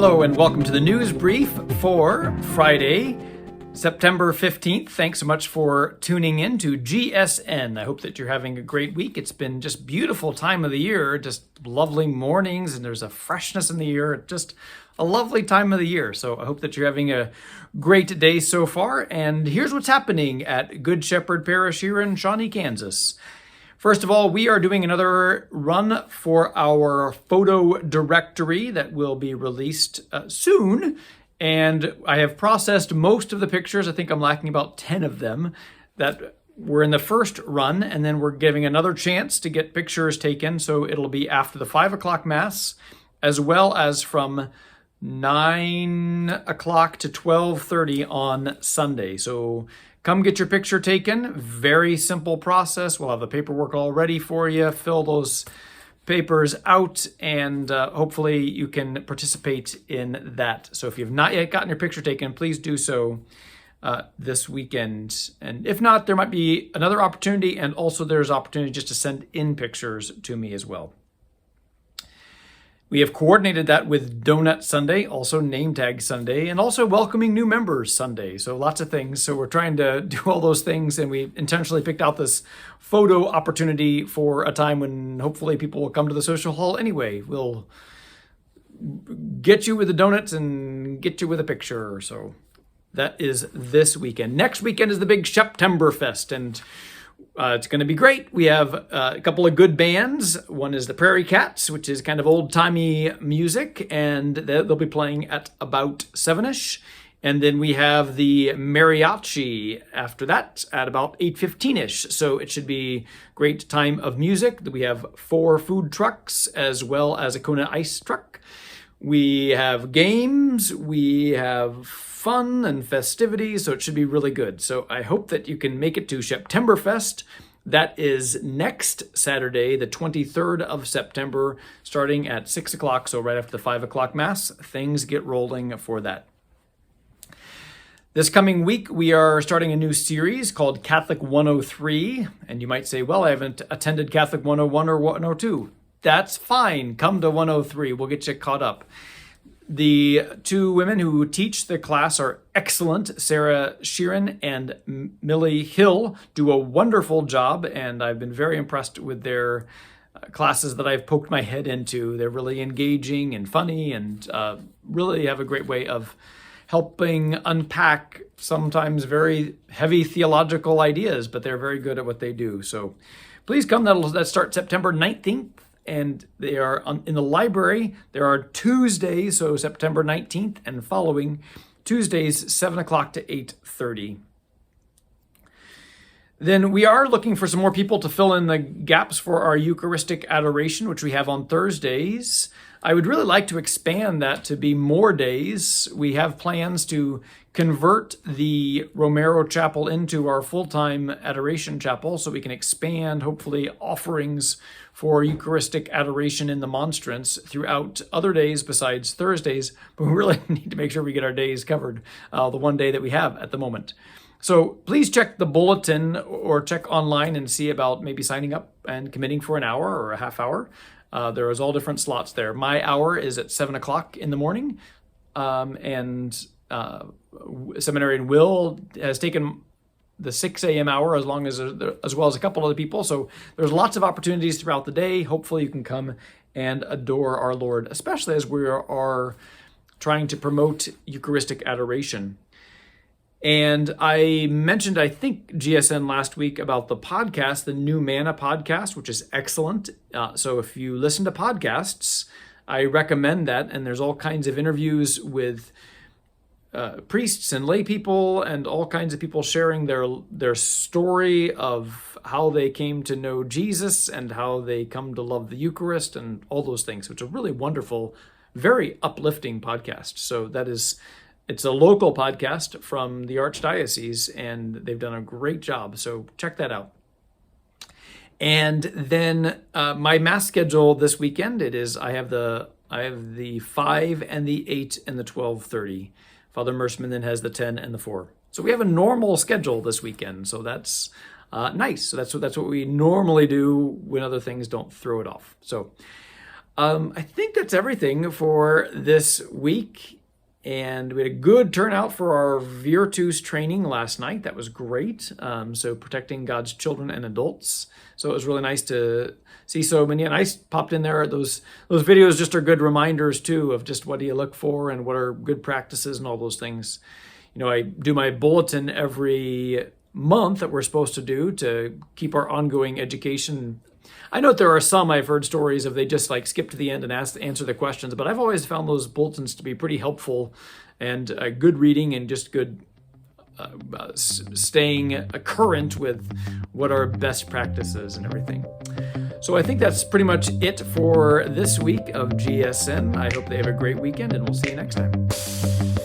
Hello and welcome to the news brief for Friday, September 15th. Thanks so much for tuning in to GSN. I hope that you're having a great week. It's been just beautiful time of the year, just lovely mornings, and there's a freshness in the air, just a lovely time of the year. So I hope that you're having a great day so far. And here's what's happening at Good Shepherd Parish here in Shawnee, Kansas. First of all, we are doing another run for our photo directory that will be released soon. And I have processed most of the pictures. I think I'm lacking about 10 of them that were in the first run. And then we're giving another chance to get pictures taken. So it'll be after the 5 o'clock Mass, as well as from 9 o'clock to 12:30 on Sunday. So come get your picture taken. Very simple process. We'll have the paperwork all ready for you. Fill those papers out, and hopefully you can participate in that. So if you've not yet gotten your picture taken, please do so this weekend. And if not, there might be another opportunity, and also there's opportunity just to send in pictures to me as well. We have coordinated that with Donut Sunday, also Name Tag Sunday, and also Welcoming New Members Sunday. So lots of things. So we're trying to do all those things, and we intentionally picked out this photo opportunity for a time when hopefully people will come to the social hall anyway. We'll get you with the donuts and get you with a picture. So that is this weekend. Next weekend is the big Septemberfest, and it's going to be great. We have a couple of good bands. One is the Prairie Cats, which is kind of old-timey music, and they'll be playing at about 7-ish. And then we have the Mariachi after that at about 8:15-ish. So it should be great time of music. We have 4 food trucks as well as a Kona ice truck. We have games. We have fun and festivities, so it should be really good. So I hope that you can make it to Septemberfest. That is next Saturday, the 23rd of September, starting at 6 o'clock, so right after the 5 o'clock Mass. Things get rolling for that. This coming week, we are starting a new series called Catholic 103, and you might say, well, I haven't attended Catholic 101 or 102. That's fine. Come to 103. We'll get you caught up. The 2 women who teach the class are excellent. Sarah Sheeran and Millie Hill do a wonderful job, and I've been very impressed with their classes that I've poked my head into. They're really engaging and funny, and really have a great way of helping unpack sometimes very heavy theological ideas, but they're very good at what they do. So please come. That starts September 19th. And they are in the library. There are Tuesdays, so September 19th and following Tuesdays, 7 o'clock to 8:30. Then we are looking for some more people to fill in the gaps for our Eucharistic adoration, which we have on Thursdays. I would really like to expand that to be more days. We have plans to convert the Romero Chapel into our full-time adoration chapel so we can expand, hopefully, offerings for Eucharistic adoration in the monstrance throughout other days besides Thursdays. But we really need to make sure we get our days covered, the one day that we have at the moment. So please check the bulletin or check online and see about maybe signing up and committing for an hour or a half hour. There is all different slots there. My hour is at 7 o'clock in the morning, and Seminarian Will has taken the 6 a.m. hour as well as a couple other people. So there's lots of opportunities throughout the day. Hopefully you can come and adore our Lord, especially as we are trying to promote Eucharistic adoration. And I mentioned, I think, GSN last week about the podcast, the New Manna podcast, which is excellent. So if you listen to podcasts, I recommend that. And there's all kinds of interviews with priests and lay people and all kinds of people sharing their story of how they came to know Jesus and how they come to love the Eucharist and all those things. So it's a really wonderful, very uplifting podcast. So it's a local podcast from the Archdiocese, and they've done a great job. So check that out. And then my Mass schedule this weekend, I have the 5 and the 8 and the 12:30. Father Mersman then has the 10 and the 4. So we have a normal schedule this weekend. So that's nice. So that's what we normally do when other things don't throw it off. So I think that's everything for this week. And we had a good turnout for our Virtus training last night. That was great. So protecting God's children and adults. So it was really nice to see so many. And I popped in there. Those videos just are good reminders too of just what do you look for and what are good practices and all those things. I do my bulletin every month that we're supposed to do to keep our ongoing education. I know there are some I've heard stories of they just like skip to the end and answer the questions, but I've always found those bulletins to be pretty helpful and good reading and just good staying current with what are best practices and everything. So I think that's pretty much it for this week of GSN. I hope they have a great weekend, and we'll see you next time.